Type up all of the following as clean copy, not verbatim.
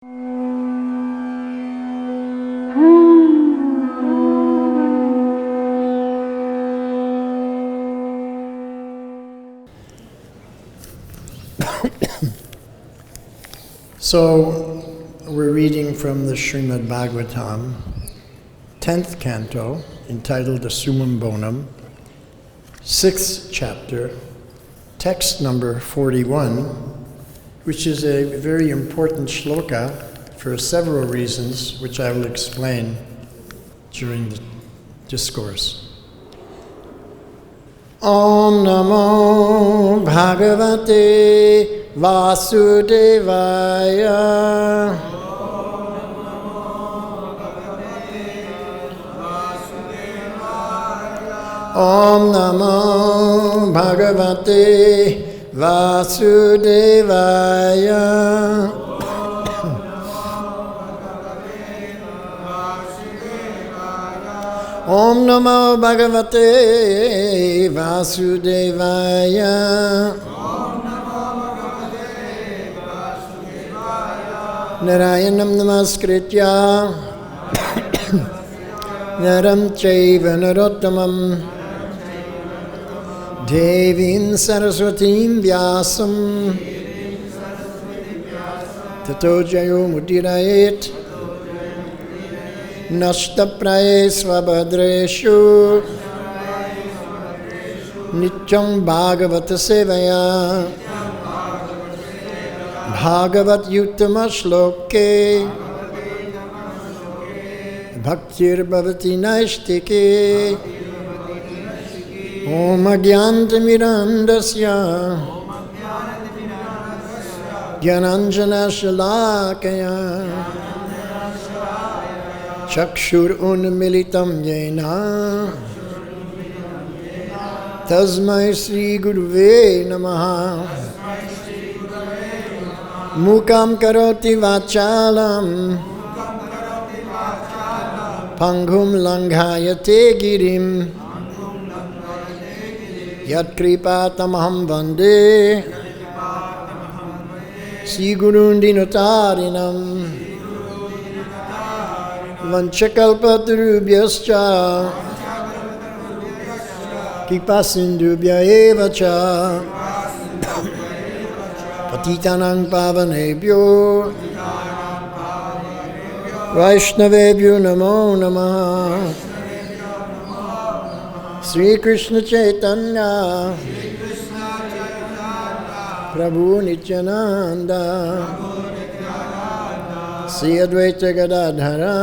So, we're reading from the Srimad Bhagavatam, 10th canto, entitled the Summum Bonum, 6th chapter, text number 41, which is a very important shloka for several reasons, which I will explain during the discourse. Om Namo Bhagavate Vasudevaya. Om Namo Bhagavate Vasudevaya. Om Namo Bhagavate Vasudevaya. Narayanam namaskritya naram chaiva narottamam devim saraswatim vyasam tato jayo mudirayet nashtapraye svabhadreshu nityam bhagavata sevaya Bhagavat Yuttama Shloke Bhaktir Bhavati Naishtike Om Agyantamirandasya Gyananjana Shalakaya Chakshur Unmilitam Yena Tasmai Sri Guruve Namaha Mukam karoti vachalam Panghum langhayate girim Yat kripatamaham vande Sigurundinotarinam Vanchakalpatarubhyascha Kipasindubhya evacha Patitanang pavanebhyo Vaishnavebhyo namo namaha Sri Krishna Chaitanya Prabhu Nityananda Sri Advaita Gadadhara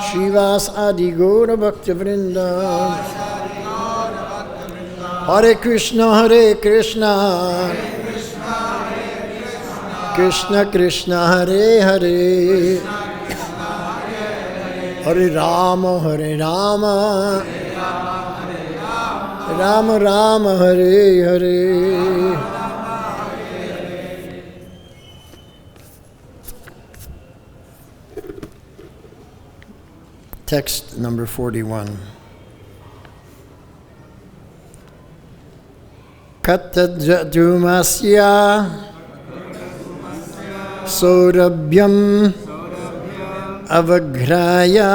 Shivas Adi Gaura Bhakta Vrinda Hare Krishna, Krishna Krishna, Hare Hare, Hare Rama, Rama Rama, Hare Hare. Text number 41. Kaṭa-dhūmasya saurabhyam avaghrāya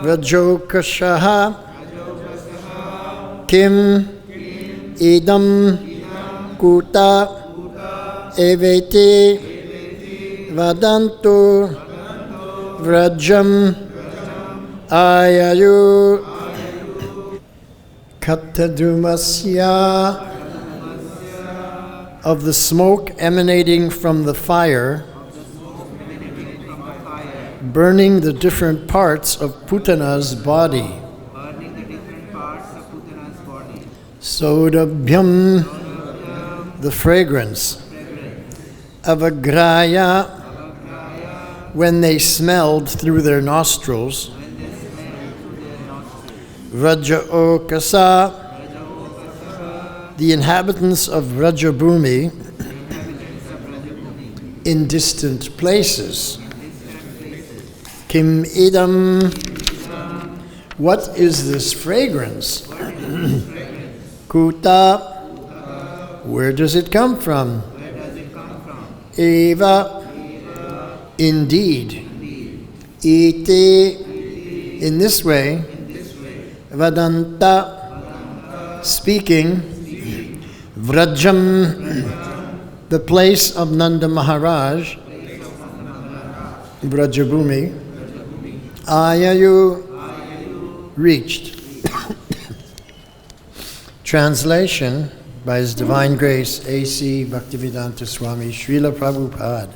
vrajaukasaḥ kim idam kuta eveti vadanto vrajam āyayuḥ. Kaṭa-dhūmasya, of the smoke emanating from the fire, burning the different parts of Pūtanā's body. Saurabhyam, the fragrance. Avaghrāya, when they smelled through their nostrils. Vraja-okasaḥ, the inhabitants of Vrajabhūmi in distant places. Kim idam, what is this fragrance? Kuta, where does it come from? eva, indeed, iti, in this way, vadantaḥ, speaking, vrajam, the place of Nanda Mahārāja, Vrajabhūmi, āyayuḥ, reached. Translation by His Divine Grace, A.C. Bhaktivedanta Swami Srila Prabhupada.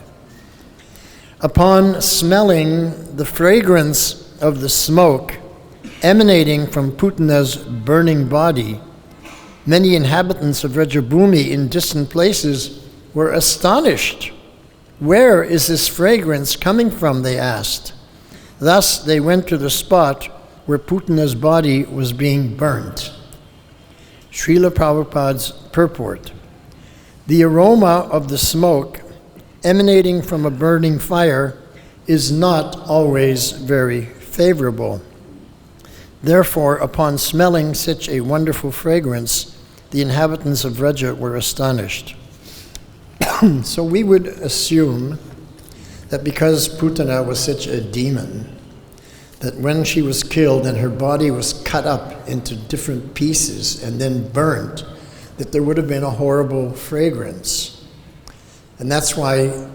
Upon smelling the fragrance of the smoke emanating from Pūtanā's burning body, many inhabitants of Vrajabhūmi in distant places were astonished. Where is this fragrance coming from, they asked. Thus they went to the spot where Pūtanā's body was being burnt. Srila Prabhupada's purport. The aroma of the smoke emanating from a burning fire is not always very favorable. Therefore, upon smelling such a wonderful fragrance, the inhabitants of Vraja were astonished. So we would assume that because Pūtanā was such a demon, that when she was killed and her body was cut up into different pieces and then burnt, that there would have been a horrible fragrance. And that's why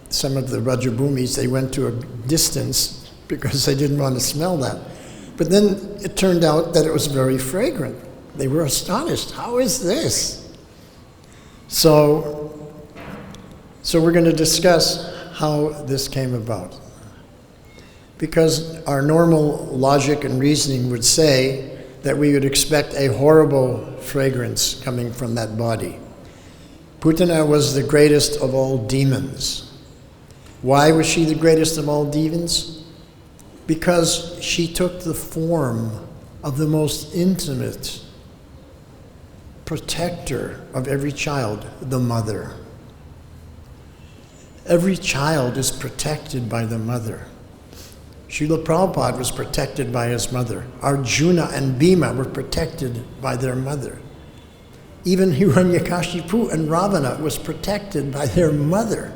some of the Vrajabhūmis, they went to a distance because they didn't want to smell that. But then it turned out that it was very fragrant. They were astonished. How is this? So we're going to discuss how this came about. Because our normal logic and reasoning would say that we would expect a horrible fragrance coming from that body. Pūtanā was the greatest of all demons. Why was she the greatest of all demons? Because she took the form of the most intimate protector of every child, the mother. Every child is protected by the mother. Srila Prabhupada was protected by his mother. Arjuna and Bhima were protected by their mother. Even Hiranyakashipu and Ravana was protected by their mother.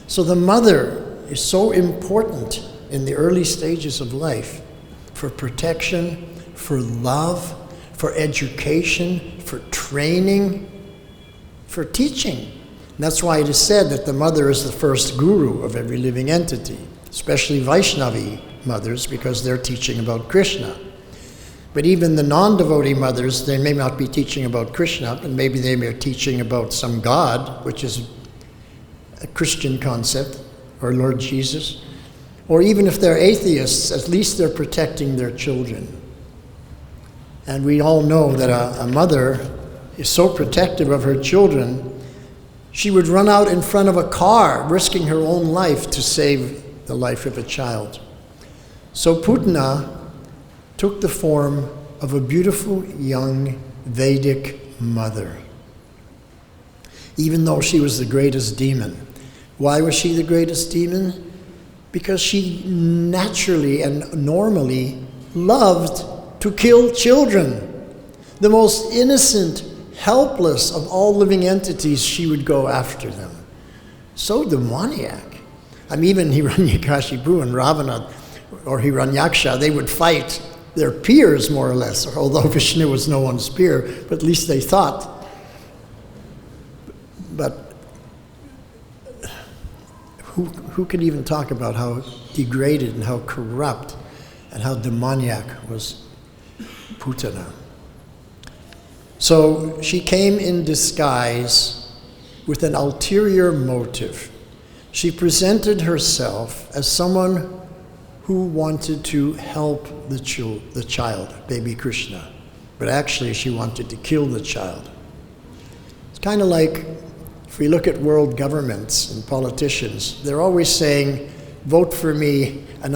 So the mother is so important in the early stages of life for protection, for love, for education, for training, for teaching. And that's why it is said that the mother is the first guru of every living entity, especially Vaishnavi mothers, because they're teaching about Krishna. But even the non-devotee mothers, they may not be teaching about Krishna, and maybe they may be teaching about some God, which is a Christian concept, or Lord Jesus. Or even if they're atheists, at least they're protecting their children. And we all know that a mother is so protective of her children, she would run out in front of a car, risking her own life to save the life of a child. So Pūtanā took the form of a beautiful young Vedic mother, even though she was the greatest demon. Why was she the greatest demon? Because she naturally and normally loved to kill children. The most innocent, helpless of all living entities, she would go after them. So demoniac. I mean, even Hiranyakashipu and Ravana, or Hiranyaksha, they would fight their peers, more or less, although Vishnu was no one's peer, but at least they thought. But who could even talk about how degraded and how corrupt and how demoniac was Pūtanā? So she came in disguise with an ulterior motive. She presented herself as someone who wanted to help the child, baby Krishna, but actually she wanted to kill the child. It's kind of like if we look at world governments and politicians, they're always saying, vote for me and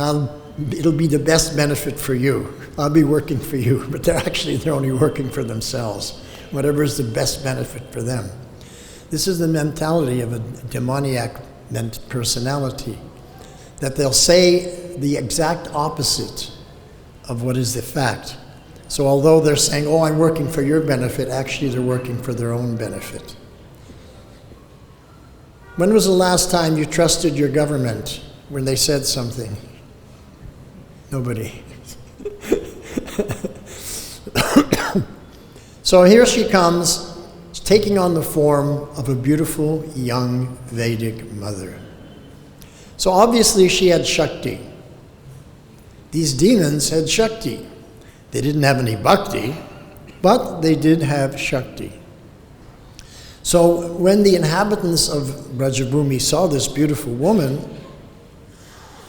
it'll be the best benefit for you. I'll be working for you, but they're only working for themselves, whatever is the best benefit for them. This is the mentality of a demoniac personality, that they'll say the exact opposite of what is the fact. So although they're saying, oh, I'm working for your benefit, actually they're working for their own benefit. When was the last time you trusted your government when they said something? Nobody. So here she comes, taking on the form of a beautiful young Vedic mother. So obviously she had Shakti. These demons had Shakti. They didn't have any bhakti, but they did have Shakti. So when the inhabitants of Vrajabhūmi saw this beautiful woman,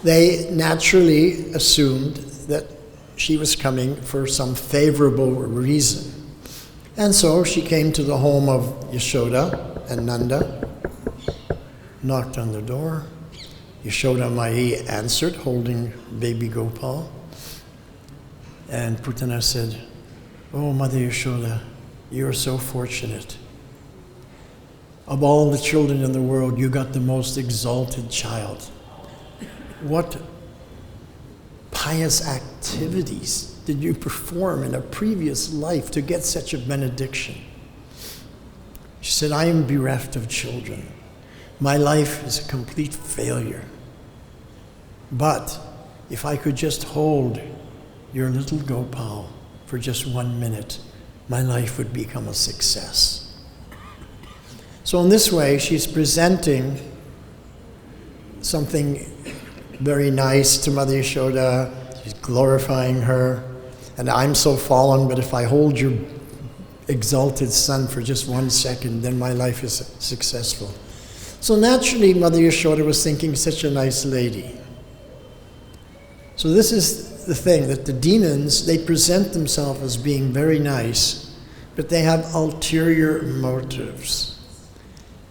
they naturally assumed that she was coming for some favorable reason. And so she came to the home of Yashoda and Nanda, knocked on the door. Yashoda Mai answered, holding baby Gopal. And Pūtanā said, "Oh, Mother Yashoda, you are so fortunate. Of all the children in the world, you got the most exalted child. What pious activities did you perform in a previous life to get such a benediction?" She said, "I am bereft of children. My life is a complete failure. But if I could just hold your little Gopal for just 1 minute, my life would become a success." So in this way, she's presenting something very nice to Mother Yashoda. She's glorifying her. And I'm so fallen, but if I hold your exalted son for just 1 second, then my life is successful. So naturally, Mother Yashoda was thinking, such a nice lady. So this is the thing, that the demons, they present themselves as being very nice, but they have ulterior motives.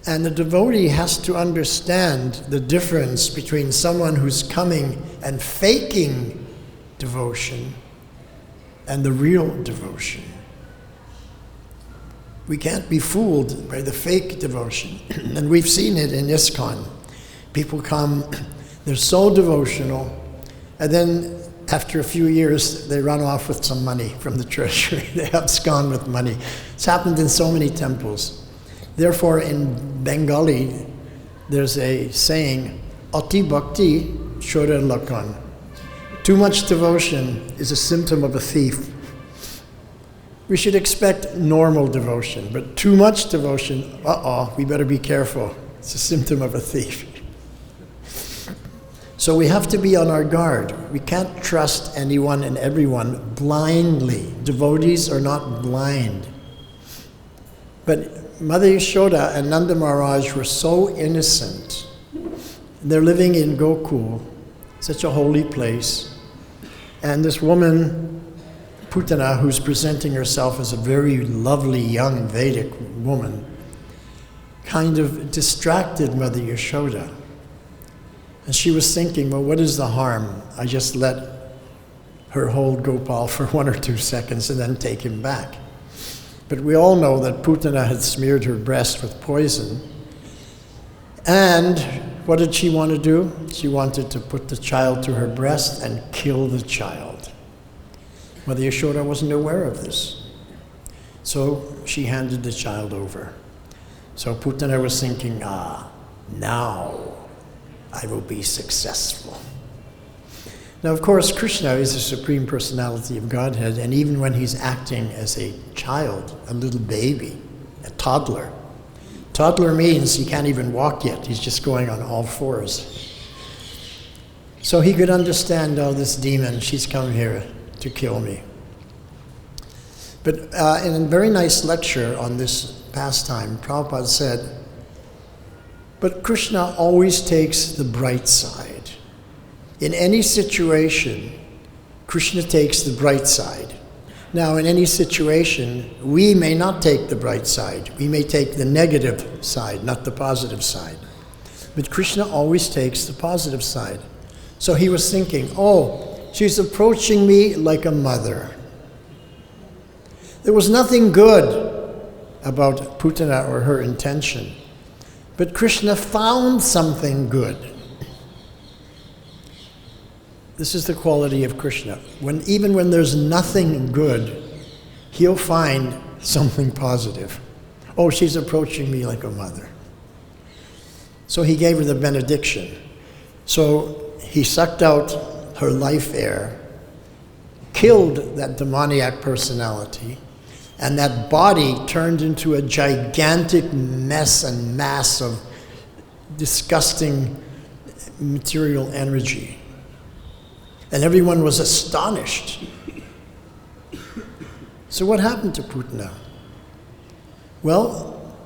And the devotee has to understand the difference between someone who's coming and faking devotion and the real devotion. We can't be fooled by the fake devotion. And we've seen it in ISKCON. People come, they're so devotional, and then after a few years, they run off with some money from the treasury. They abscond with money. It's happened in so many temples. Therefore, in Bengali, there's a saying, "Ati bhakti chora lakan." Too much devotion is a symptom of a thief. We should expect normal devotion, but too much devotion, we better be careful. It's a symptom of a thief. So we have to be on our guard. We can't trust anyone and everyone blindly. Devotees are not blind. But Mother Yashoda and Nanda Mahārāja were so innocent. They're living in Gokul, such a holy place. And this woman, Pūtanā, who's presenting herself as a very lovely young Vedic woman, kind of distracted Mother Yashoda. And she was thinking, well, what is the harm? I just let her hold Gopal for 1 or 2 seconds and then take him back. But we all know that Pūtanā had smeared her breast with poison. And what did she want to do? She wanted to put the child to her breast and kill the child. Mother Yashoda wasn't aware of this. So she handed the child over. So Pūtanā was thinking, now I will be successful. Now, of course, Krishna is the Supreme Personality of Godhead, and even when he's acting as a child, a little baby, a toddler. Toddler means he can't even walk yet. He's just going on all fours. So he could understand, this demon, she's come here to kill me. But in a very nice lecture on this pastime, Prabhupada said, but Krishna always takes the bright side. In any situation, Krishna takes the bright side. Now, in any situation, we may not take the bright side. We may take the negative side, not the positive side. But Krishna always takes the positive side. So he was thinking, she's approaching me like a mother. There was nothing good about Pūtanā or her intention. But Krishna found something good. This is the quality of Krishna. Even when there's nothing good, he'll find something positive. She's approaching me like a mother. So he gave her the benediction. So he sucked out her life air, killed that demoniac personality, and that body turned into a gigantic mess and mass of disgusting material energy. And everyone was astonished. So what happened to Pūtanā? Well,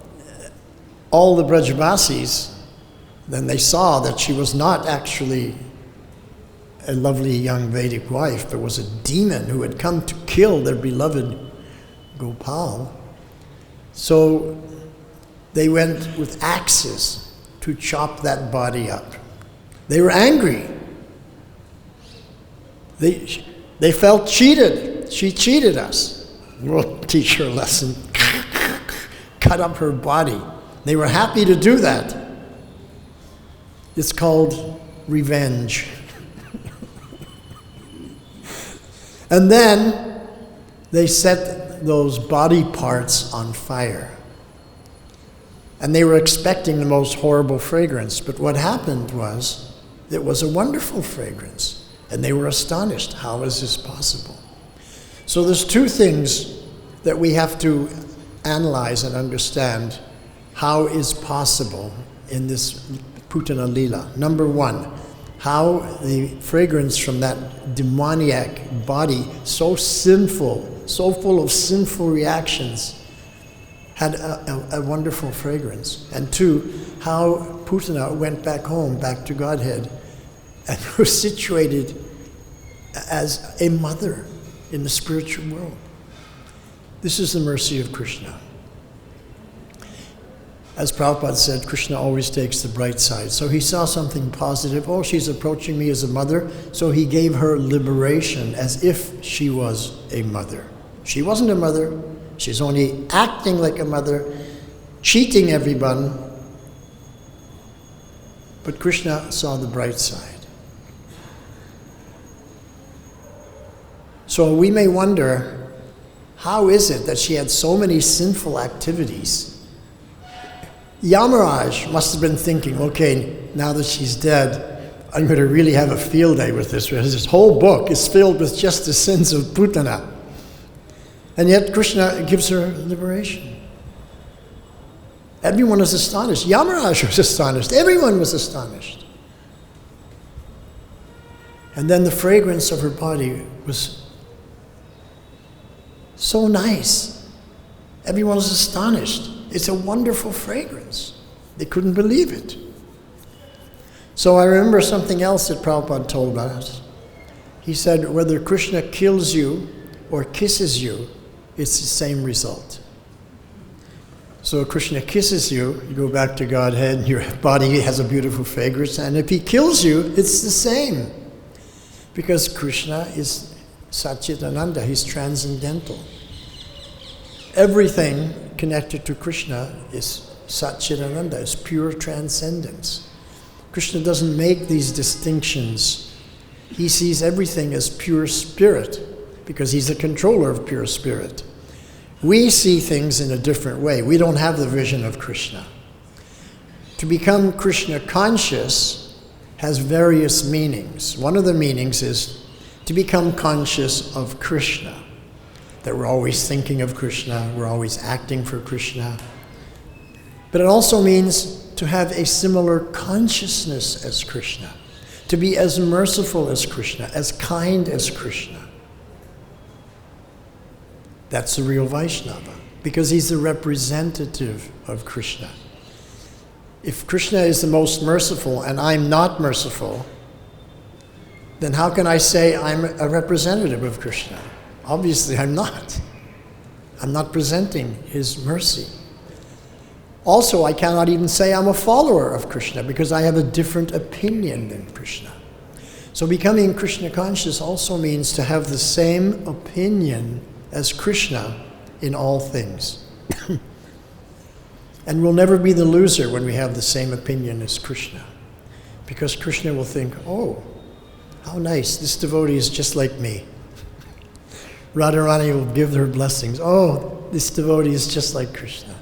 all the Vrajavasis, then they saw that she was not actually a lovely young Vedic wife, but was a demon who had come to kill their beloved Gopal. So they went with axes to chop that body up. They were angry. They felt cheated. She cheated us. We'll teach her a lesson. Cut up her body. They were happy to do that. It's called revenge. And then they set those body parts on fire. And they were expecting the most horrible fragrance. But what happened was, it was a wonderful fragrance. And they were astonished. How is this possible? So there's two things that we have to analyze and understand how is possible in this Pūtanā Lila. Number one, how the fragrance from that demoniac body, so sinful, so full of sinful reactions, had a wonderful fragrance. And two, how Pūtanā went back home, back to Godhead, and was situated as a mother in the spiritual world. This is the mercy of Krishna. As Prabhupada said, Krishna always takes the bright side. So he saw something positive. Oh, she's approaching me as a mother. So he gave her liberation as if she was a mother. She wasn't a mother. She's only acting like a mother, cheating everyone. But Krishna saw the bright side. So we may wonder, how is it that she had so many sinful activities? Yamaraj must have been thinking, okay, now that she's dead, I'm going to really have a field day with this. This whole book is filled with just the sins of Pūtanā. And yet Krishna gives her liberation. Everyone was astonished. Yamaraj was astonished. Everyone was astonished. And then the fragrance of her body was so nice. Everyone was astonished. It's a wonderful fragrance. They couldn't believe it. So I remember something else that Prabhupada told us. He said, whether Krishna kills you or kisses you, it's the same result. So if Krishna kisses you, you go back to Godhead, your body has a beautiful fragrance, and if he kills you, it's the same. Because Krishna is Satchitananda, he's transcendental. Everything connected to Krishna is Satchitananda, is pure transcendence. Krishna doesn't make these distinctions. He sees everything as pure spirit because he's the controller of pure spirit. We see things in a different way. We don't have the vision of Krishna. To become Krishna conscious has various meanings. One of the meanings is to become conscious of Krishna, that we're always thinking of Krishna, we're always acting for Krishna. But it also means to have a similar consciousness as Krishna, to be as merciful as Krishna, as kind as Krishna. That's the real Vaishnava, because he's the representative of Krishna. If Krishna is the most merciful and I'm not merciful, then how can I say I'm a representative of Krishna? Obviously, I'm not. I'm not presenting his mercy. Also, I cannot even say I'm a follower of Krishna because I have a different opinion than Krishna. So becoming Krishna conscious also means to have the same opinion as Krishna in all things. And we'll never be the loser when we have the same opinion as Krishna. Because Krishna will think, oh, how nice, this devotee is just like me. Radharani will give her blessings. Oh, this devotee is just like Krishna.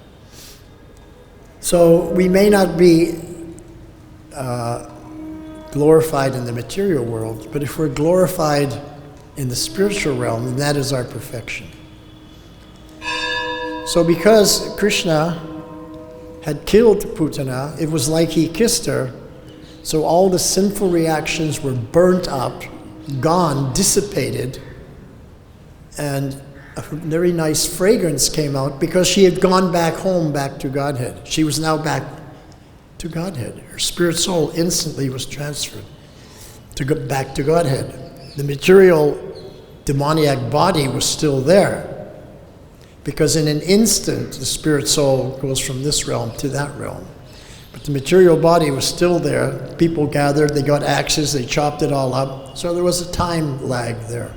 So we may not be glorified in the material world, but if we're glorified in the spiritual realm, then that is our perfection. So because Krishna had killed Pūtanā, it was like he kissed her, so all the sinful reactions were burnt up, gone, dissipated, and a very nice fragrance came out because she had gone back home, back to Godhead. She was now back to Godhead. Her spirit soul instantly was transferred to go back to Godhead. The material demoniac body was still there because in an instant the spirit soul goes from this realm to that realm. But the material body was still there. People gathered, they got axes, they chopped it all up. So there was a time lag there.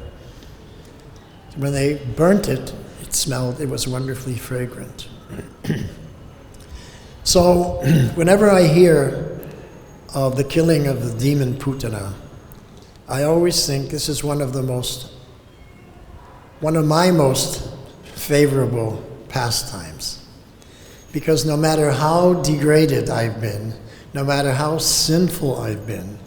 When they burnt it, it smelled, it was wonderfully fragrant. So whenever I hear of the killing of the demon Pūtanā, I always think this is one of my most favorable pastimes. Because no matter how degraded I've been, no matter how sinful I've been,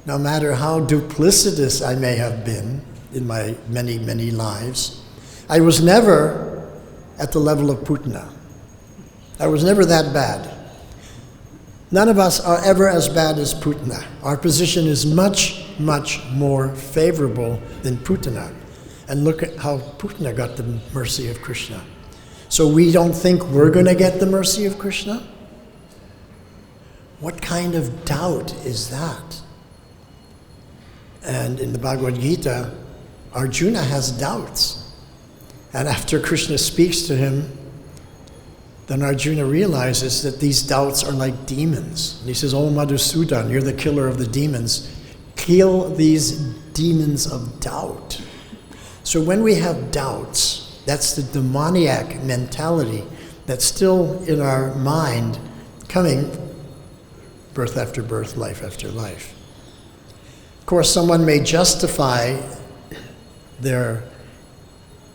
no matter how duplicitous I may have been in my many, many lives, I was never at the level of Pūtanā. I was never that bad. None of us are ever as bad as Pūtanā. Our position is much, much more favorable than Pūtanā. And look at how Pūtanā got the mercy of Krishna. So we don't think we're going to get the mercy of Krishna? What kind of doubt is that? And in the Bhagavad-Gita, Arjuna has doubts. And after Krishna speaks to him, then Arjuna realizes that these doubts are like demons. And he says, "Oh Madhusudan, you're the killer of the demons. Kill these demons of doubt." So when we have doubts, that's the demoniac mentality that's still in our mind, coming birth after birth, life after life. Of course, someone may justify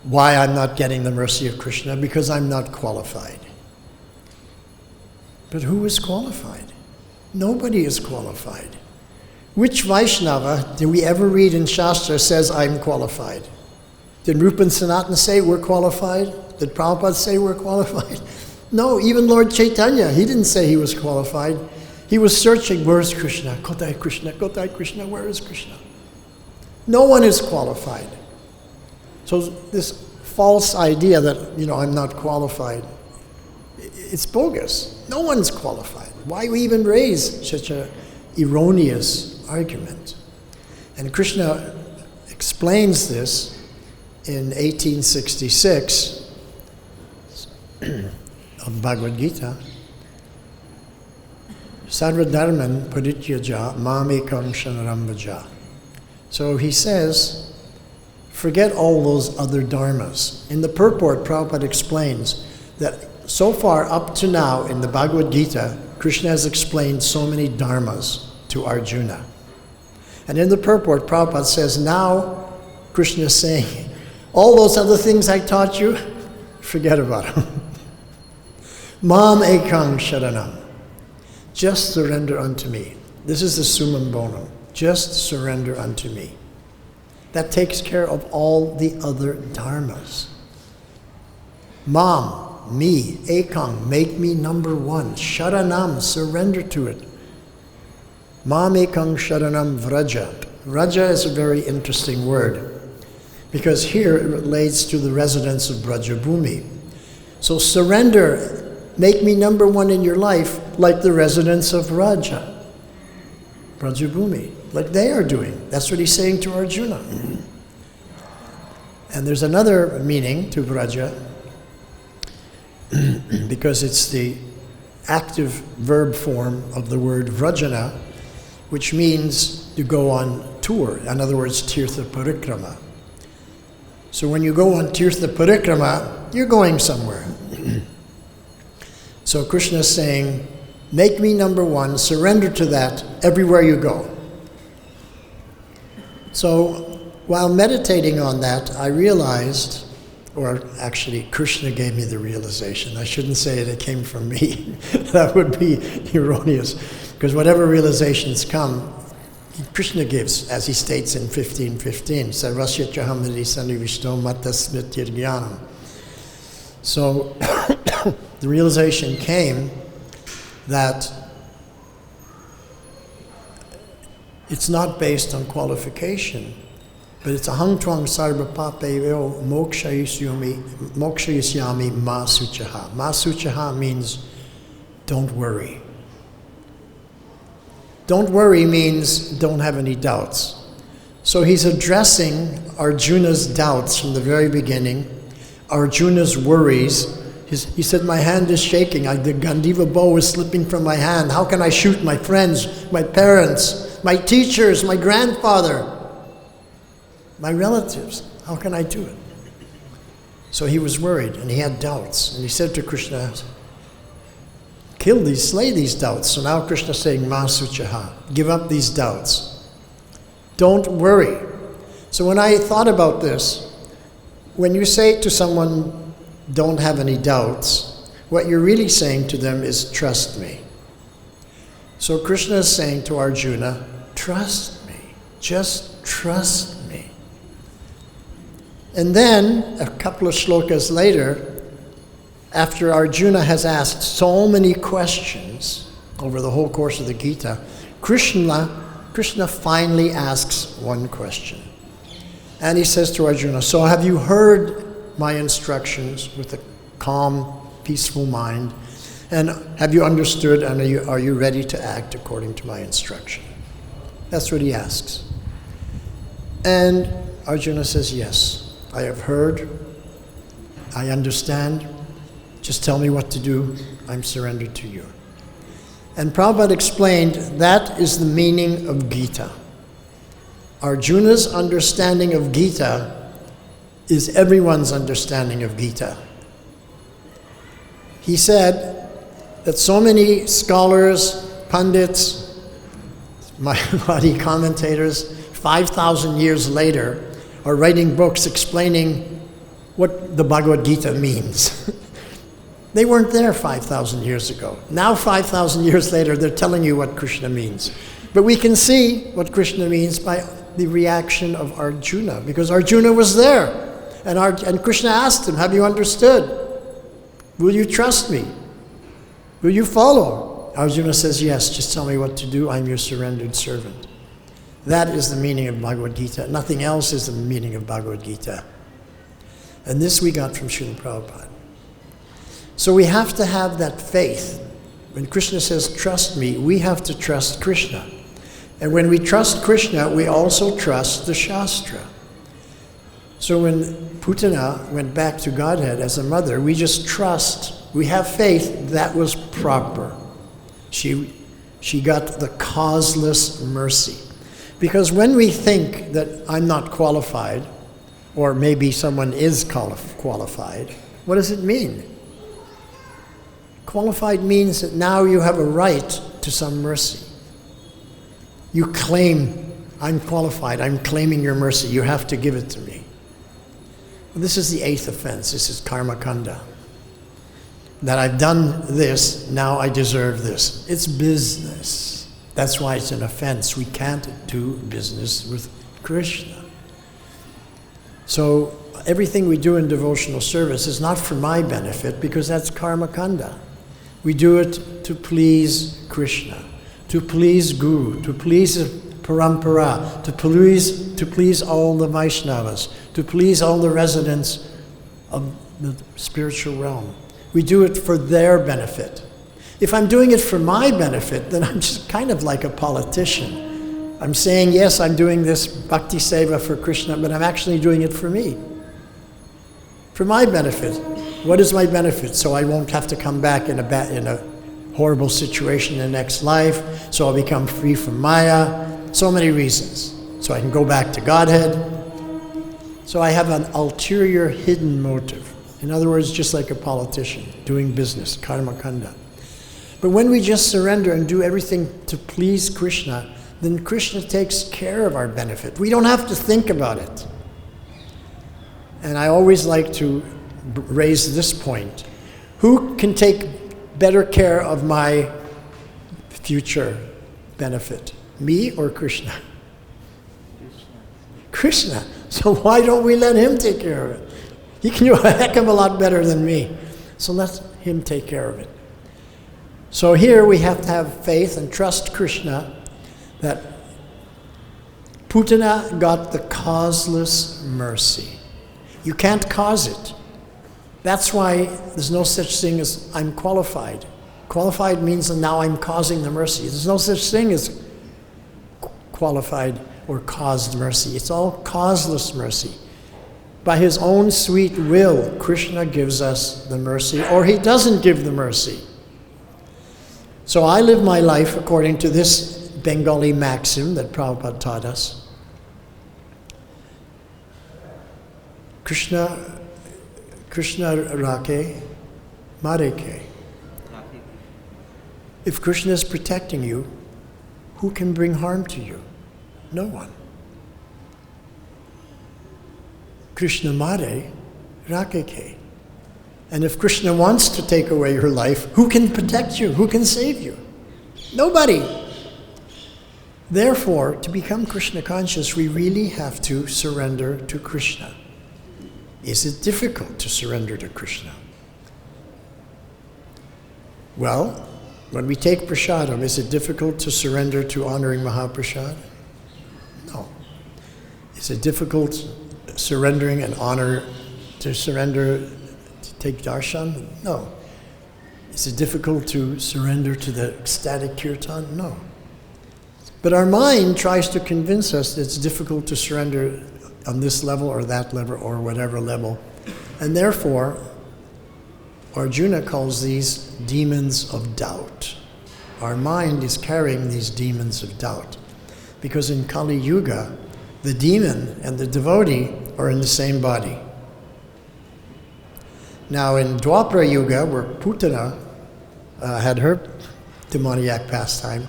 why I'm not getting the mercy of Krishna, because I'm not qualified. But who is qualified? Nobody is qualified. Which Vaishnava do we ever read in Shastra says, I'm qualified? Did Rupa and Sanatana say we're qualified? Did Prabhupada say we're qualified? No, even Lord Chaitanya, he didn't say he was qualified. He was searching, where is Krishna? Kotai Krishna, Kotai Krishna, where is Krishna? No one is qualified. So this false idea that, I'm not qualified, it's bogus. No one's qualified. Why we even raise such an erroneous argument? And Krishna explains this in 1866 of Bhagavad-Gita. Sarvadharman parityaja mamekam shanaram vraja. So he says, forget all those other dharmas. In the purport, Prabhupada explains that so far up to now in the Bhagavad-Gita, Krishna has explained so many dharmas to Arjuna. And in the purport, Prabhupada says, now Krishna is saying, all those other things I taught you, forget about them. Mam ekam sharanam. Just surrender unto me. This is the summum bonum. Just surrender unto me. That takes care of all the other dharmas. Mam, me, ekam, make me number one. Sharanam, surrender to it. Mam ekam sharanam vraja. Vraja is a very interesting word, because here it relates to the residents of Vrajabhūmi. So surrender, make me number one in your life, like the residents of Vrajabhūmi, like they are doing. That's what he's saying to Arjuna. And there's another meaning to vraja, because it's the active verb form of the word vrajana, which means to go on tour. In other words, tirtha parikrama. So when you go on tirtha parikrama, you're going somewhere. So Krishna is saying, make me number one, surrender to that everywhere you go. So while meditating on that, I realized, or actually Krishna gave me the realization. I shouldn't say it came from me. That would be erroneous. Because whatever realizations come, Krishna gives, as he states in 15:15, Sarvasya chahamriti sanivishto matasmritirgyanam. So the realization came that it's not based on qualification, but it's aham tvang sarva papeyo mokshayisyami ma suchaha. Ma suchaha means don't worry. Don't worry means don't have any doubts. So he's addressing Arjuna's doubts from the very beginning, Arjuna's worries. He said, my hand is shaking. The Gandiva bow is slipping from my hand. How can I shoot my friends, my parents, my teachers, my grandfather, my relatives? How can I do it? So he was worried and he had doubts. And he said to Krishna, slay these doubts. So now Krishna is saying, Ma suchaha, give up these doubts. Don't worry. So when I thought about this, when you say to someone, don't have any doubts, what you're really saying to them is, trust me. So Krishna is saying to Arjuna, trust me. Just trust me. And then, a couple of shlokas later, after Arjuna has asked so many questions over the whole course of the Gita, Krishna finally asks one question. And he says to Arjuna, so have you heard my instructions with a calm, peaceful mind? And have you understood, and are you ready to act according to my instruction? That's what he asks. And Arjuna says, yes, I have heard, I understand. Just tell me what to do. I'm surrendered to you. And Prabhupada explained that is the meaning of Gita. Arjuna's understanding of Gita is everyone's understanding of Gita. He said that so many scholars, pundits, Mayavadi commentators, 5,000 years later, are writing books explaining what the Bhagavad-Gita means. They weren't there 5,000 years ago. Now 5,000 years later, they're telling you what Krishna means. But we can see what Krishna means by the reaction of Arjuna, because Arjuna was there. And Krishna asked him, have you understood? Will you trust me? Will you follow? Arjuna says, yes, just tell me what to do. I'm your surrendered servant. That is the meaning of Bhagavad-Gita. Nothing else is the meaning of Bhagavad-Gita. And this we got from Srila Prabhupada. So we have to have that faith. When Krishna says, trust me, we have to trust Krishna. And when we trust Krishna, we also trust the Shastra. So when Pūtanā went back to Godhead as a mother, we just trust, we have faith that was proper. She got the causeless mercy. Because when we think that I'm not qualified, or maybe someone is qualified, what does it mean? Qualified means that now you have a right to some mercy. You claim, I'm qualified, I'm claiming your mercy, you have to give it to me. Well, this is the 8th offense, this is karma kanda. That I've done this, now I deserve this. It's business. That's why it's an offense. We can't do business with Krishna. So everything we do in devotional service is not for my benefit, because that's karma kanda. We do it to please Krishna, to please Guru, to please Parampara, to please all the Vaishnavas, to please all the residents of the spiritual realm. We do it for their benefit. If I'm doing it for my benefit, then I'm just kind of like a politician. I'm saying, yes, I'm doing this bhakti seva for Krishna, but I'm actually doing it for me. For my benefit. What is my benefit? So I won't have to come back in a horrible situation in the next life, so I'll become free from Maya. So many reasons. So I can go back to Godhead. So I have an ulterior hidden motive. In other words, just like a politician, doing business, karma kanda. But when we just surrender and do everything to please Krishna, then Krishna takes care of our benefit. We don't have to think about it. And I always like to raise this point. Who can take better care of my future benefit? Me or Krishna? Krishna. So why don't we let him take care of it? He can do a heck of a lot better than me. So let him take care of it. So here we have to have faith and trust Krishna that Pūtanā got the causeless mercy. You can't cause it. That's why there's no such thing as I'm qualified. Qualified means that now I'm causing the mercy. There's no such thing as qualified or caused mercy. It's all causeless mercy. By his own sweet will, Krishna gives us the mercy, or he doesn't give the mercy. So I live my life according to this Bengali maxim that Prabhupada taught us. Krishna rake, mareke. If Krishna is protecting you, who can bring harm to you? No one. Krishna mare, rakeke. And if Krishna wants to take away your life, who can protect you? Who can save you? Nobody. Therefore, to become Krishna conscious, we really have to surrender to Krishna. Is it difficult to surrender to Krishna? Well, when we take prasadam, is it difficult to surrender to honoring Mahaprasad? No. Is it difficult surrendering and honor to surrender to take darshan? No. Is it difficult to surrender to the ecstatic kirtan? No. But our mind tries to convince us that it's difficult to surrender on this level or that level or whatever level. And therefore, Arjuna calls these demons of doubt. Our mind is carrying these demons of doubt. Because in Kali Yuga, the demon and the devotee are in the same body. Now in Dwapara Yuga, where Pūtanā had her demoniac pastime,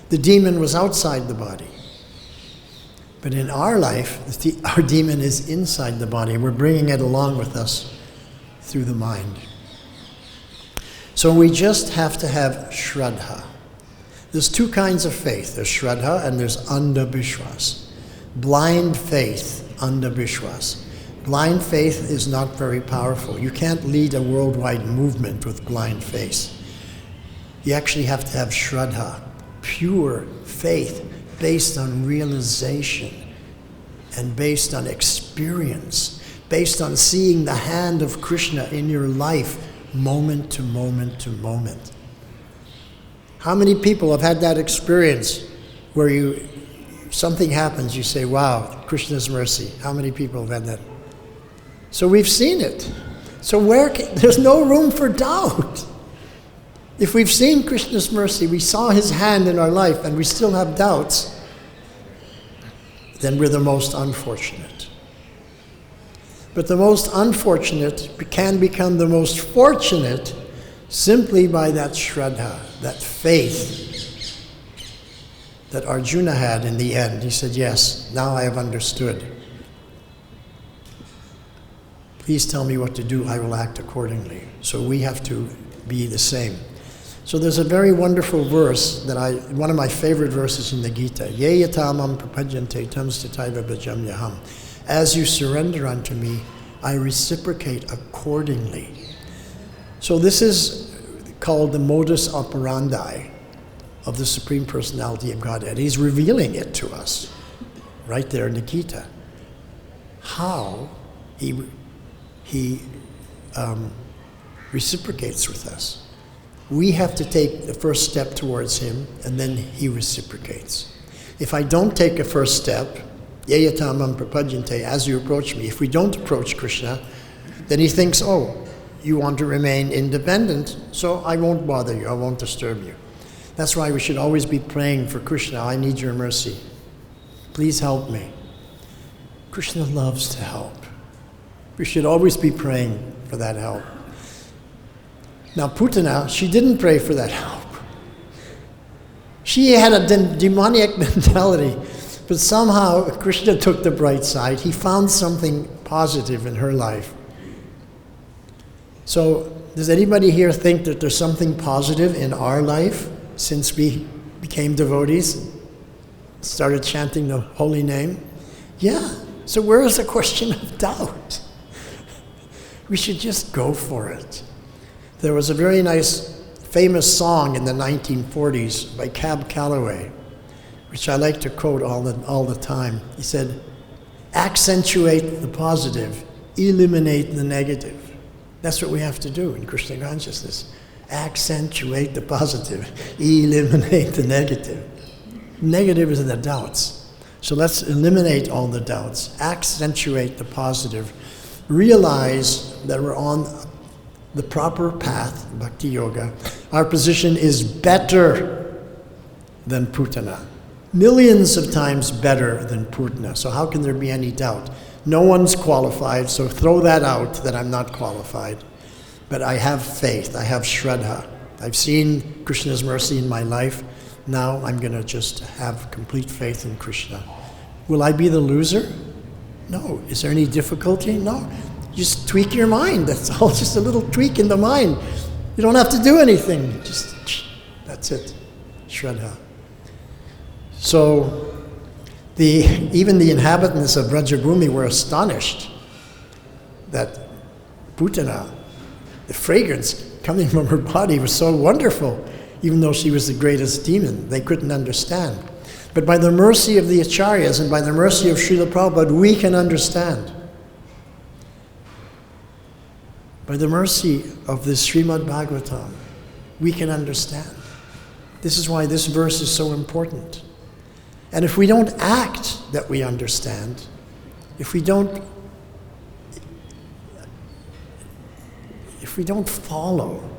the demon was outside the body. But in our life, our demon is inside the body, and we're bringing it along with us through the mind. So we just have to have shraddha. There's two kinds of faith. There's shraddha and there's andhabishwas. Blind faith, andhabishwas. Blind faith is not very powerful. You can't lead a worldwide movement with blind faith. You actually have to have shraddha, pure faith, based on realization and based on experience, based on seeing the hand of Krishna in your life, moment to moment to moment. How many people have had that experience where something happens, you say, wow, Krishna's mercy. How many people have had that? So we've seen it. So there's no room for doubt. If we've seen Krishna's mercy, we saw his hand in our life, and we still have doubts, then we're the most unfortunate. But the most unfortunate can become the most fortunate simply by that shraddha, that faith that Arjuna had in the end. He said, yes, now I have understood. Please tell me what to do, I will act accordingly. So we have to be the same. So there's a very wonderful verse one of my favorite verses in the Gita. Ye yatamam prapajyante tam stataiva bhajam yaham. As you surrender unto me, I reciprocate accordingly. So this is called the modus operandi of the Supreme Personality of Godhead. He's revealing it to us right there in the Gita. How he reciprocates with us. We have to take the first step towards him, and then he reciprocates. If I don't take a first step, yayatamam prapajyante, as you approach me, if we don't approach Krishna, then he thinks, oh, you want to remain independent, so I won't bother you, I won't disturb you. That's why we should always be praying for Krishna, I need your mercy. Please help me. Krishna loves to help. We should always be praying for that help. Now Pūtanā, she didn't pray for that help. She had a demoniac mentality, but somehow Krishna took the bright side. He found something positive in her life. So does anybody here think that there's something positive in our life since we became devotees, started chanting the holy name. Yeah, so where is the question of doubt? We should just go for it. There was a very nice, famous song in the 1940s by Cab Calloway, which I like to quote all the time. He said, accentuate the positive, eliminate the negative. That's what we have to do in Krishna consciousness. Accentuate the positive, eliminate the negative. Negative is the doubts. So let's eliminate all the doubts, accentuate the positive, realize that we're on the proper path, bhakti-yoga. Our position is better than Pūtanā. Millions of times better than Pūtanā. So how can there be any doubt? No one's qualified, so throw that out, that I'm not qualified. But I have faith, I have shraddha. I've seen Krishna's mercy in my life. Now I'm going to just have complete faith in Krishna. Will I be the loser? No. Is there any difficulty? No. Just tweak your mind. That's all, just a little tweak in the mind. You don't have to do anything. Just, that's it. Shraddha. So, even the inhabitants of Vrajabhūmi were astonished that Pūtanā, the fragrance coming from her body was so wonderful, even though she was the greatest demon. They couldn't understand. But by the mercy of the acharyas and by the mercy of Srila Prabhupada, we can understand. By the mercy of the Srimad Bhagavatam, we can understand. This is why this verse is so important. And if we don't act that we understand, if we don't follow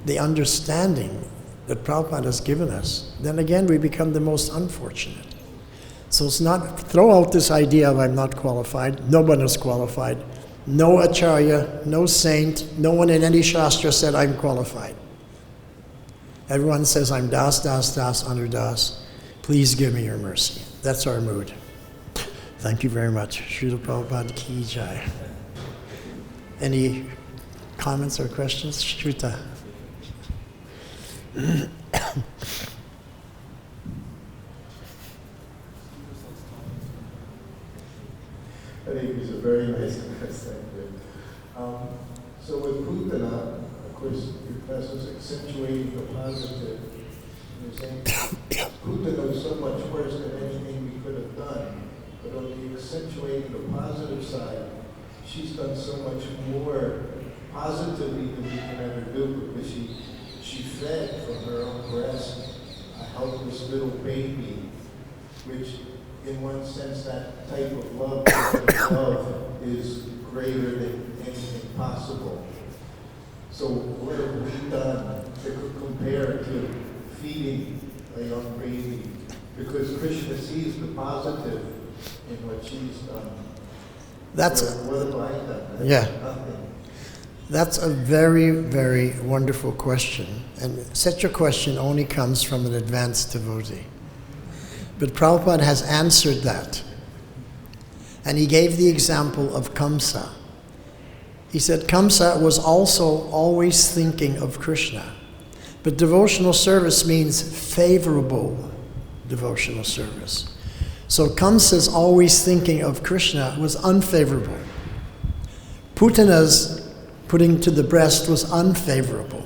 the understanding that Prabhupada has given us, then again we become the most unfortunate. So it's not, throw out this idea of I'm not qualified, no one is qualified, no acharya, no saint, no one in any shastra said I'm qualified. Everyone says I'm das, das, das, anudas. Please give me your mercy. That's our mood. Thank you very much. Srila Prabhupada ki jai. Any comments or questions? Shruta. I think it was a very nice question. So with Pūtanā, of course, your class was accentuating the positive. You're saying Pūtanā was so much worse than anything we could have done. But on the accentuating the positive side, she's done so much more positively than we can ever do, because she fed from her own breast a helpless little baby, which in one sense that type of love is greater than anything possible. So what have we done to compare to feeding a young baby? Because Krishna sees the positive in what she's done. That's so what have I done? Yeah. Nothing. That's a very, very wonderful question. And such a question only comes from an advanced devotee. But Prabhupada has answered that. And he gave the example of Kamsa. He said Kamsa was also always thinking of Krishna. But devotional service means favorable devotional service. So Kamsa's always thinking of Krishna was unfavorable. Pūtanā's putting to the breast was unfavorable.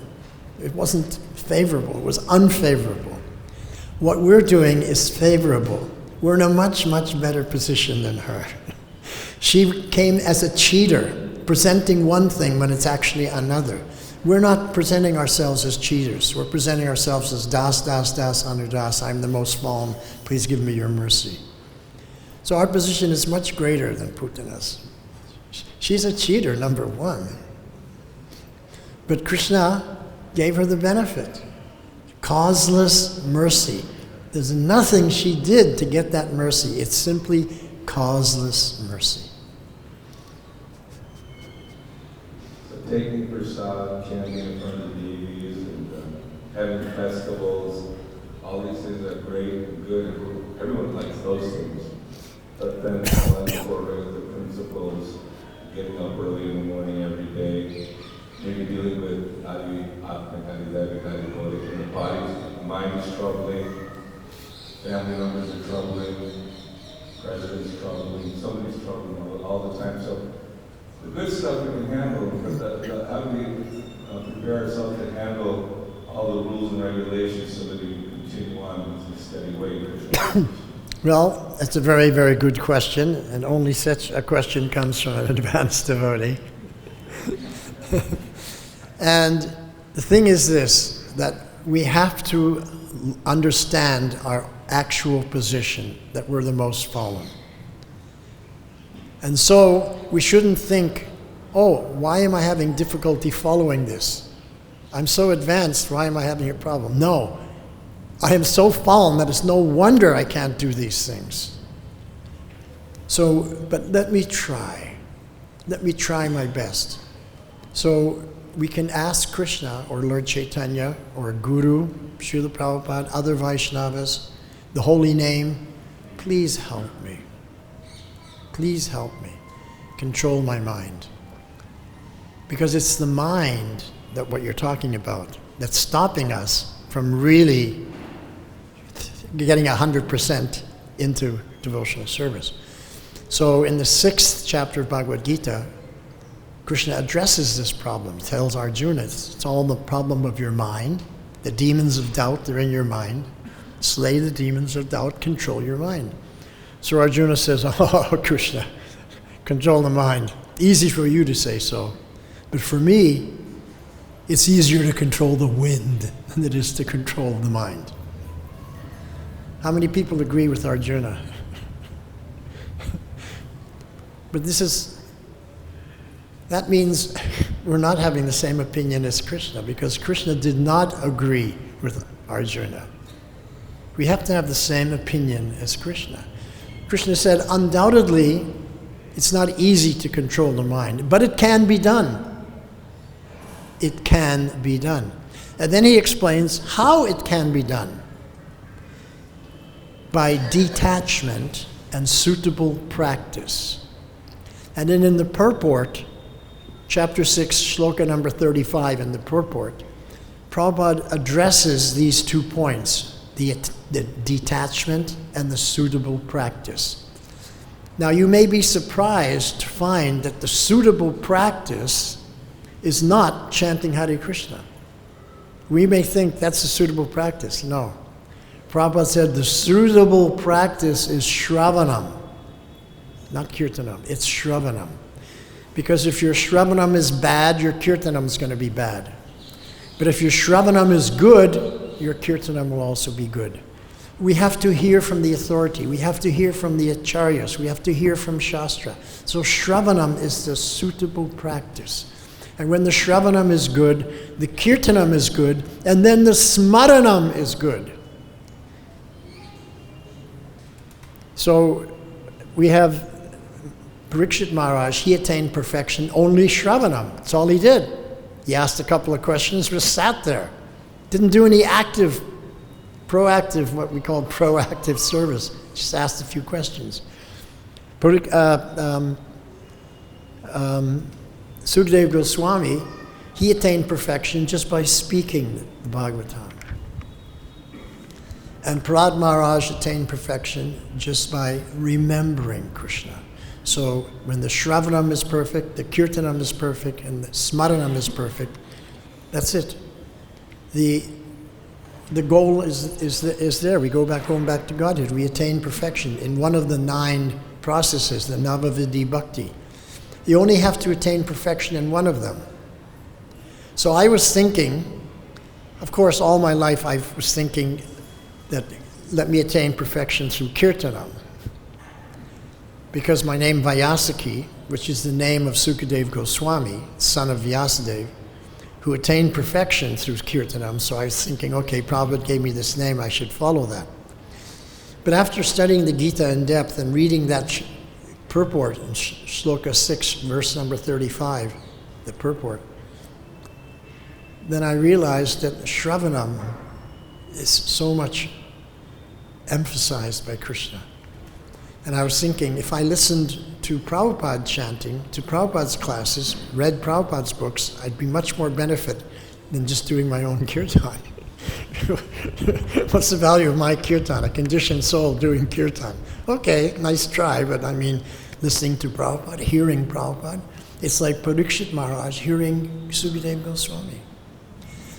It wasn't favorable, it was unfavorable. What we're doing is favorable. We're in a much, much better position than her. She came as a cheater, presenting one thing when it's actually another. We're not presenting ourselves as cheaters. We're presenting ourselves as das, das, das, anudas. I'm the most fallen. Please give me your mercy. So our position is much greater than Pūtanā's. She's a cheater, number one. But Krishna gave her the benefit. Causeless mercy. There's nothing she did to get that mercy. It's simply causeless mercy. So taking prasad, chanting in front of the deities, and having festivals, all these things are great and good, and everyone likes those things. But then incorporate the principles, getting up early in the morning every day, maybe dealing with in the bodies, the mind is troubling, family members are troubling, president's troubling, somebody's troubling all the time. So the good stuff we can handle, but how do we prepare ourselves to handle all the rules and regulations so that we can continue on with a steady way? Well, that's a very, very good question, and only such a question comes from an advanced devotee. And the thing is this, that we have to understand our actual position, that we're the most fallen. And so we shouldn't think, oh, why am I having difficulty following this? I'm so advanced, why am I having a problem? No, I am so fallen that it's no wonder I can't do these things. So, but let me try. Let me try my best. So we can ask Krishna or Lord Chaitanya or Guru, Srila Prabhupada, other Vaishnavas, the holy name, please help me. Please help me control my mind. Because it's the mind that what you're talking about that's stopping us from really getting 100% into devotional service. So in the 6th chapter of Bhagavad-Gita, Krishna addresses this problem, tells Arjuna, it's all the problem of your mind. The demons of doubt, they're in your mind. Slay the demons of doubt, control your mind. So Arjuna says, oh, Krishna, control the mind. Easy for you to say so. But for me, it's easier to control the wind than it is to control the mind. How many people agree with Arjuna? But that means we're not having the same opinion as Krishna, because Krishna did not agree with Arjuna. We have to have the same opinion as Krishna. Krishna said, undoubtedly, it's not easy to control the mind, but it can be done. It can be done. And then he explains how it can be done. By detachment and suitable practice. And then in the purport, chapter 6, shloka number 35 in the purport, Prabhupada addresses these 2 points, the detachment and the suitable practice. Now you may be surprised to find that the suitable practice is not chanting Hare Krishna. We may think that's a suitable practice. No. Prabhupada said the suitable practice is Shravanam, not Kirtanam. It's Shravanam. Because if your Shravanam is bad, your Kirtanam is going to be bad. But if your Shravanam is good, your Kirtanam will also be good. We have to hear from the authority. We have to hear from the acharyas. We have to hear from Shastra. So Shravanam is the suitable practice. And when the Shravanam is good, the Kirtanam is good, and then the Smaranam is good. So we have Parikshit Mahārāja, he attained perfection only Shravanam. That's all he did. He asked a couple of questions, just sat there. Didn't do any proactive, what we call proactive service. Just asked a few questions. Sukadeva Goswami, he attained perfection just by speaking the Bhagavatam. And Prahlāda Mahārāja attained perfection just by remembering Krishna. So when the Shravanam is perfect, the Kirtanam is perfect, and the Smaranam is perfect, that's it. The goal is there. We going back to Godhead. We attain perfection in one of the 9 processes, the Navavidi Bhakti. You only have to attain perfection in one of them. So I was thinking, of course, all my life I was thinking that let me attain perfection through Kirtanam. Because my name Vayasaki, which is the name of Sukadeva Goswami, son of Vyasadeva, who attained perfection through Kirtanam, so I was thinking, okay, Prabhupada gave me this name, I should follow that. But after studying the Gita in depth and reading that purport in Shloka 6, verse number 35, the purport, then I realized that Shravanam is so much emphasized by Krishna. And I was thinking, if I listened to Prabhupada chanting, to Prabhupada's classes, read Prabhupada's books, I'd be much more benefit than just doing my own kirtan. What's the value of my kirtan? A conditioned soul doing kirtan. Okay, nice try, but I mean, listening to Prabhupada, hearing Prabhupada, it's like Parikshit Maharaj hearing Sukadeva Goswami.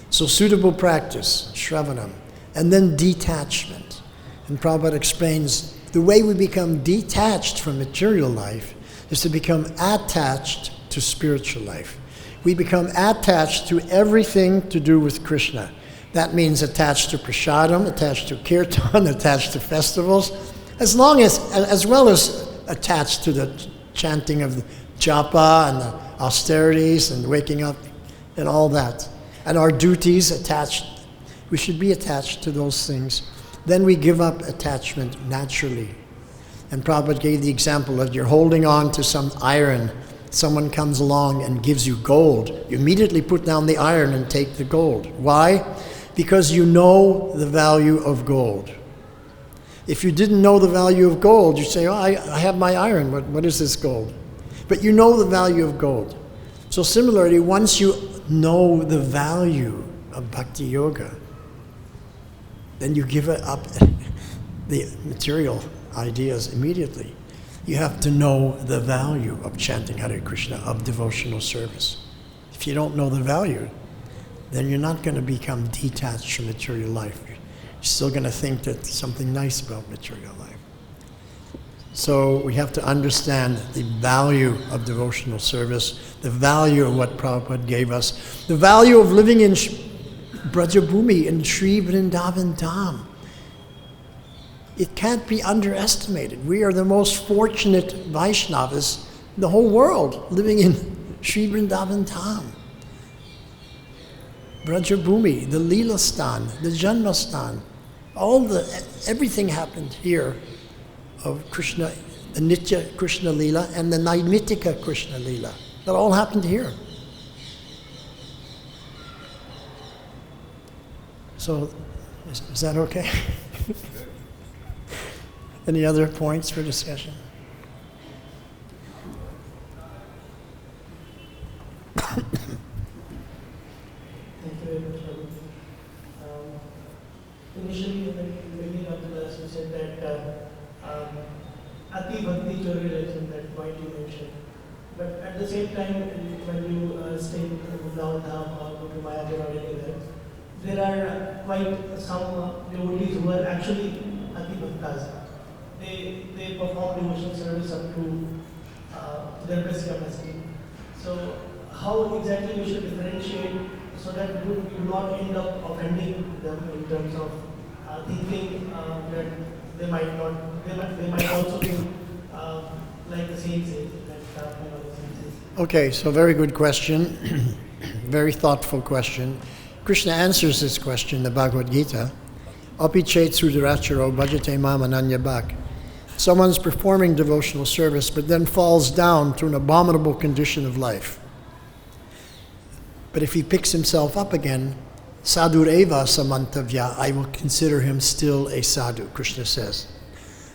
So suitable practice, shravanam, and then detachment. And Prabhupada explains the way we become detached from material life is to become attached to spiritual life. We become attached to everything to do with Krishna. That means attached to prasadam, attached to kirtan, attached to festivals, as well as attached to the chanting of the japa and the austerities and waking up and all that. And our duties attached. We should be attached to those things. Then we give up attachment naturally. And Prabhupada gave the example that you're holding on to some iron. Someone comes along and gives you gold. You immediately put down the iron and take the gold. Why? Because you know the value of gold. If you didn't know the value of gold, you'd say, oh, I have my iron. What is this gold? But you know the value of gold. So similarly, once you know the value of bhakti-yoga, then you give up the material ideas immediately. You have to know the value of chanting Hare Krishna, of devotional service. If you don't know the value, then you're not going to become detached from material life. You're still going to think that there's something nice about material life. So we have to understand the value of devotional service, the value of what Prabhupada gave us, the value of living in Vrajabhūmi, in Sri Vrindavan Dham. It can't be underestimated. We are the most fortunate Vaishnavas in the whole world living in Sri Vrindavan Dham. Vrajabhūmi, the Leela Stan, the Janma Stan, everything happened here of Krishna, the Nitya Krishna Leela and the Naimitika Krishna Leela. That all happened here. So, is that okay? Any other points for discussion? Thank you very much, Prabhu. Initially, when you beginning of the class, you said that Ati Bhakti Chorya, that point you mentioned. But at the same time, when you stay in Vrindavan Dham or go to Mayapur or anywhere, there are quite some devotees who are actually Ati Bhaktas. They perform devotional service up to their best capacity. So how exactly we should differentiate so that we do not end up offending them in terms of thinking that they might also be like the saints, Okay, so very good question, very thoughtful question. Krishna answers this question in the Bhagavad-Gita. Api chet sudaracharo bhajate mam ananyabhak. Someone's performing devotional service but then falls down to an abominable condition of life. But if he picks himself up again, sadhureva samantavya, I will consider him still a sadhu, Krishna says.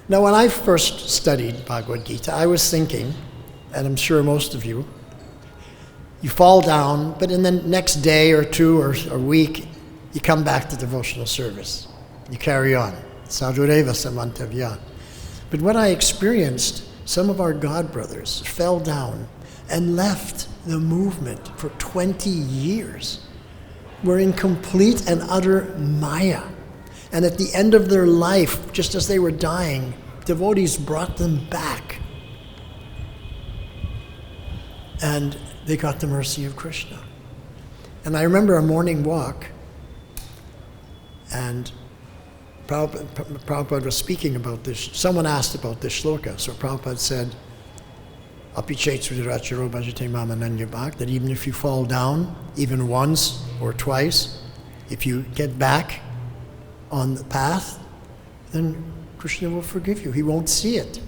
Now, when I first studied Bhagavad-Gita, I was thinking, and I'm sure most of you, you fall down, but in the next day or two or a week, you come back to devotional service. You carry on. Sadhureva samantavya. But when I experienced, some of our God brothers fell down and left the movement for 20 years. Were in complete and utter maya. And at the end of their life, just as they were dying, devotees brought them back. And they got the mercy of Krishna. And I remember a morning walk, and Prabhupada was speaking about this. Someone asked about this shloka. So Prabhupada said, Api chet sudaracharo bhajate mam ananyabhak, that even if you fall down, even once or twice, if you get back on the path, then Krishna will forgive you. He won't see it.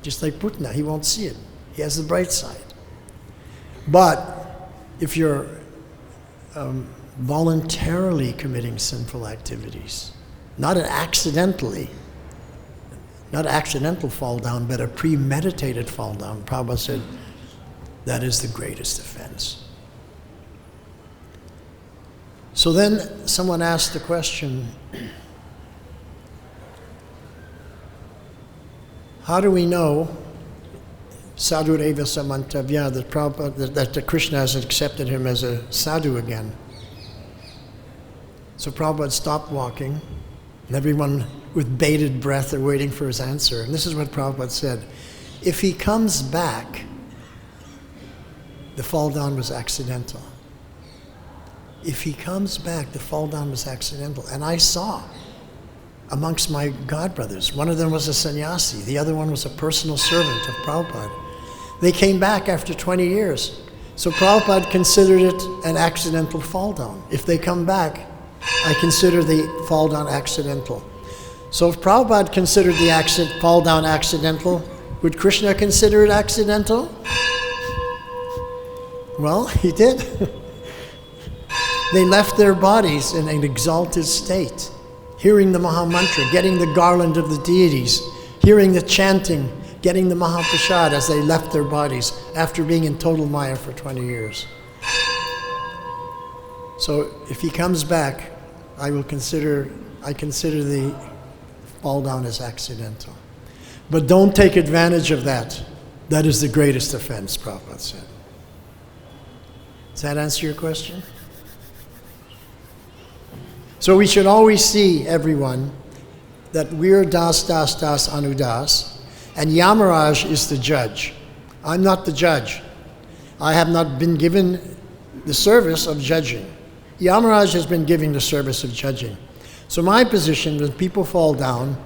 Just like Pūtanā, he won't see it. He has the bright side. But if you're voluntarily committing sinful activities, not an accidental fall down, but a premeditated fall down, Prabhupada said, that is the greatest offense. So then someone asked the question, how do we know sadhureva samantavya, that Krishna has accepted him as a sadhu again? So Prabhupada stopped walking, and everyone with bated breath are waiting for his answer. And this is what Prabhupada said: if he comes back, the fall down was accidental. If he comes back, the fall down was accidental. And I saw amongst my godbrothers, one of them was a sannyasi, the other one was a personal servant of Prabhupada. They came back after 20 years. So Prabhupada considered it an accidental fall down. If they come back, I consider the fall down accidental. So if Prabhupada considered the fall down accidental, would Krishna consider it accidental? Well, he did. They left their bodies in an exalted state, hearing the Maha Mantra, getting the garland of the deities, hearing the chanting, getting the Mahaprasad as they left their bodies after being in total Maya for 20 years. So if he comes back, I consider the fall down as accidental. But don't take advantage of that. That is the greatest offense, Prabhupada said. Does that answer your question? So we should always see, everyone, that we're das, das, das, anudas, and Yamaraj is the judge. I'm not the judge. I have not been given the service of judging. Yamaraj has been given the service of judging. So my position, when people fall down,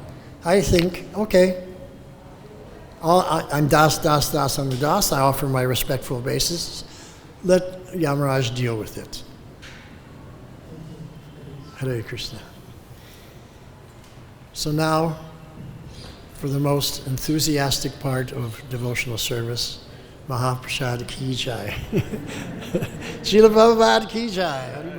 I think, okay, I'm das, das, das, anudas. I offer my respectful obeisance. Let Yamaraj deal with it. Hare Krishna. So now, for the most enthusiastic part of devotional service, Mahaprasad ki jai. Srila Prabhupada ki jai.